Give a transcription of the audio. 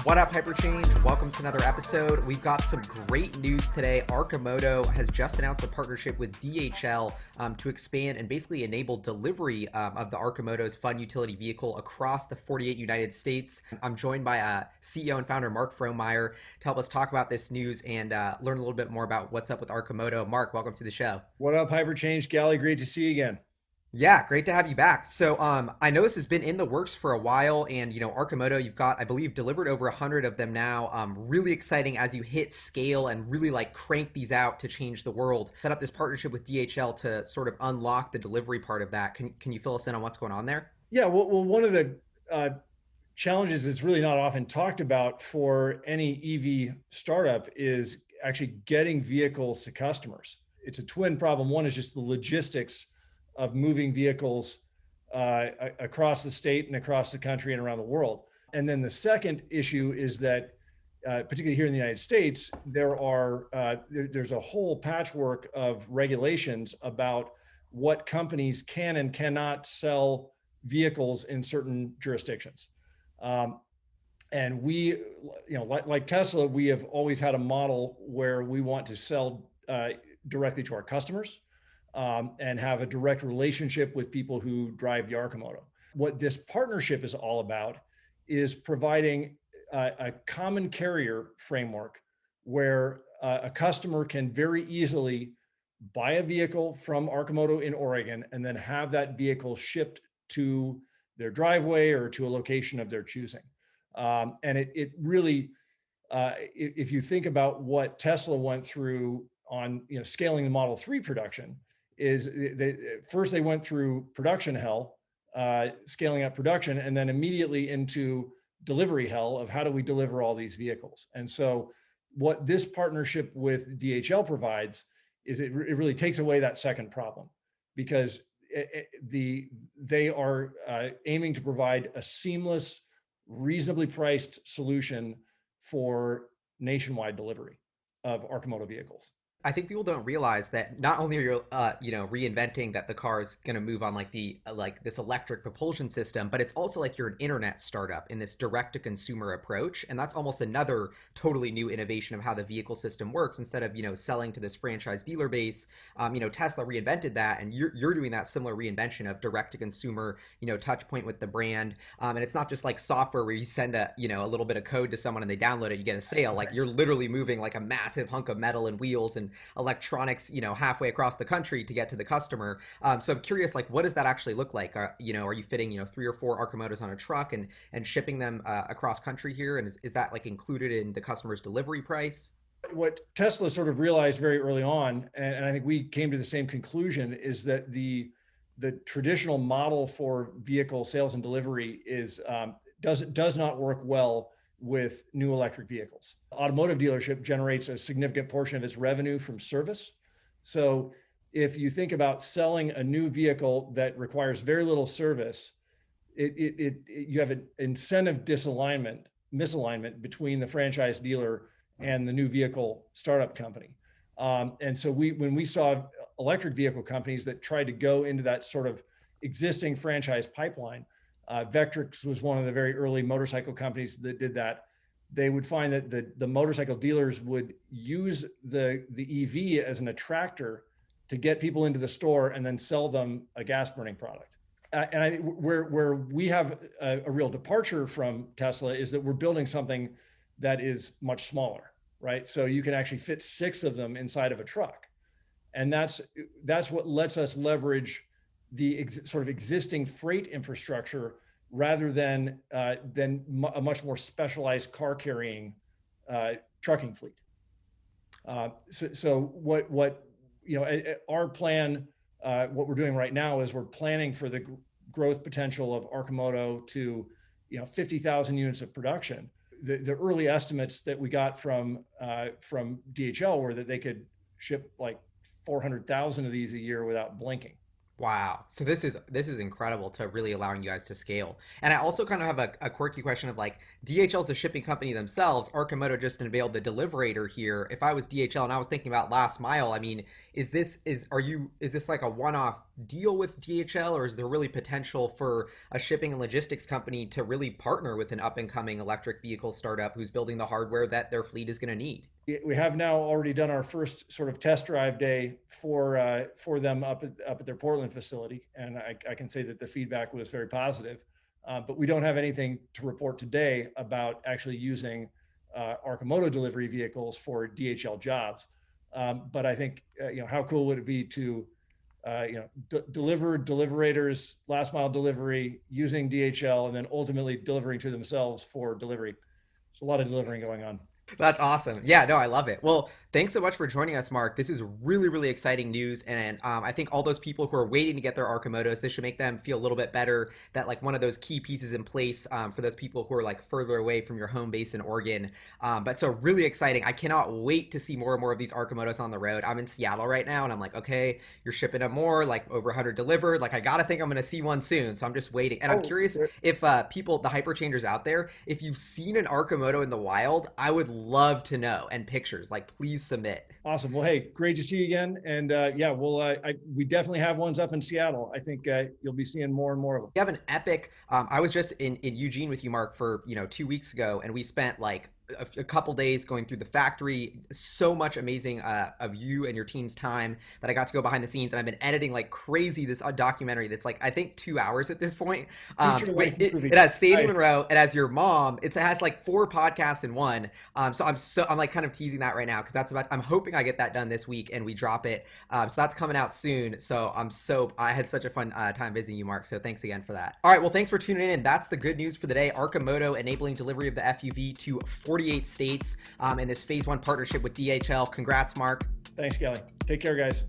What up, Hyperchange? Welcome to another episode. We've got some great news today. Arcimoto has just announced a partnership with DHL to expand and basically enable delivery of the Arcimoto's fun utility vehicle across the 48 United States. I'm joined by CEO and founder Mark Frohnmayer to help us talk about this news and learn a little bit more about what's up with Arcimoto. Mark, welcome to the show. What up, Hyperchange? Gally, great to see you again. Yeah, great to have you back. So, I know this has been in the works for a while, and Arcimoto, you've got, I believe, delivered over 100 of them now. Really exciting as you hit scale and really like crank these out to change the world. Set up this partnership with DHL to sort of unlock the delivery part of that. Can you fill us in on what's going on there? Yeah, well, one of the challenges that's really not often talked about for any EV startup is actually getting vehicles to customers. It's a twin problem. One is just the logistics of moving vehicles across the state and across the country and around the world. And then the second issue is that, particularly here in the United States, there's a whole patchwork of regulations about what companies can and cannot sell vehicles in certain jurisdictions. And we, like Tesla, we have always had a model where we want to sell directly to our customers. And have a direct relationship with people who drive the Arcimoto. What this partnership is all about is providing a common carrier framework where a customer can very easily buy a vehicle from Arcimoto in Oregon and then have that vehicle shipped to their driveway or to a location of their choosing. And it really, if you think about what Tesla went through on scaling the Model 3 production, is they went through production hell, scaling up production, and then immediately into delivery hell of how do we deliver all these vehicles. And so what this partnership with DHL provides is it really takes away that second problem, because they are aiming to provide a seamless, reasonably priced solution for nationwide delivery of Arcimoto vehicles. I think people don't realize that not only are you, reinventing that the car is going to move on like this electric propulsion system, but it's also like you're an internet startup in this direct to consumer approach, and that's almost another totally new innovation of how the vehicle system works. Instead of selling to this franchise dealer base, Tesla reinvented that, and you're doing that similar reinvention of direct to consumer, touch point with the brand, and it's not just like software where you send a little bit of code to someone and they download it, you get a sale. Like you're literally moving like a massive hunk of metal and wheels and electronics, halfway across the country to get to the customer. So I'm curious, like, what does that actually look like? Are you fitting, 3 or 4 Arcimotos on a truck and shipping them across country here? And is that like included in the customer's delivery price? What Tesla sort of realized very early on, and I think we came to the same conclusion, is that the traditional model for vehicle sales and delivery does not work well with new electric vehicles. Automotive dealership generates a significant portion of its revenue from service. So if you think about selling a new vehicle that requires very little service, you have an incentive misalignment between the franchise dealer and the new vehicle startup company. And so when we saw electric vehicle companies that tried to go into that sort of existing franchise pipeline, Vectrix was one of the very early motorcycle companies that did that. They would find that the motorcycle dealers would use the EV as an attractor to get people into the store and then sell them a gas burning product. And where we have a real departure from Tesla is that we're building something that is much smaller, right? So you can actually fit 6 of them inside of a truck. And that's what lets us leverage the sort of existing freight infrastructure rather than a much more specialized car carrying trucking fleet. So what our plan, what we're doing right now is we're planning for the growth potential of Arcimoto to 50,000 units of production. The early estimates that we got from DHL were that they could ship like 400,000 of these a year without blinking. Wow. So this is incredible to really allowing you guys to scale. And I also kind of have a quirky question of like DHL is a shipping company themselves. Arcimoto just unveiled the Deliverator here. If I was DHL and I was thinking about last mile, I mean, is this like a one-off deal with DHL, or is there really potential for a shipping and logistics company to really partner with an up and coming electric vehicle startup who's building the hardware that their fleet is going to need? We have now already done our first sort of test drive day for them up at their Portland facility, and I can say that the feedback was very positive. But we don't have anything to report today about actually using Arcimoto delivery vehicles for DHL jobs. But I think how cool would it be to deliver Deliverators last mile delivery using DHL and then ultimately delivering to themselves for delivery. There's a lot of delivering going on. That's awesome. Yeah, no, I love it. Well, thanks so much for joining us, Mark. This is really, really exciting news. And I think all those people who are waiting to get their Arcimotos, this should make them feel a little bit better that like one of those key pieces in place for those people who are like further away from your home base in Oregon. But so really exciting. I cannot wait to see more and more of these Arcimotos on the road. I'm in Seattle right now and I'm like, okay, you're shipping them more, like over 100 delivered. Like I got to think I'm going to see one soon. So I'm just waiting. And I'm Oh, curious if people, the hyperchangers out there, if you've seen an Arcimoto in the wild, I would love to know, and pictures, like please submit. awesome. Well, hey, great to see you again. And yeah, we definitely have ones up in Seattle. I think you'll be seeing more and more of them. We have an epic. I was just in Eugene with you, Mark, for 2 weeks ago, and we spent like a couple days going through the factory. So much amazing of you and your team's time that I got to go behind the scenes, and I've been editing like crazy this documentary that's like I think 2 hours at this point. Feature length movie. It has Sadie Nice. Monroe, it has your mom, it has like four podcasts in one. So I'm like kind of teasing that right now because I'm hoping I get that done this week and we drop it. So that's coming out soon. So I had such a fun time visiting you, Mark. So thanks again for that. All right, well, thanks for tuning in. That's the good news for the day. Arcimoto enabling delivery of the FUV to 48 states in this phase one partnership with DHL. Congrats, Mark. Thanks, Kelly. Take care, guys.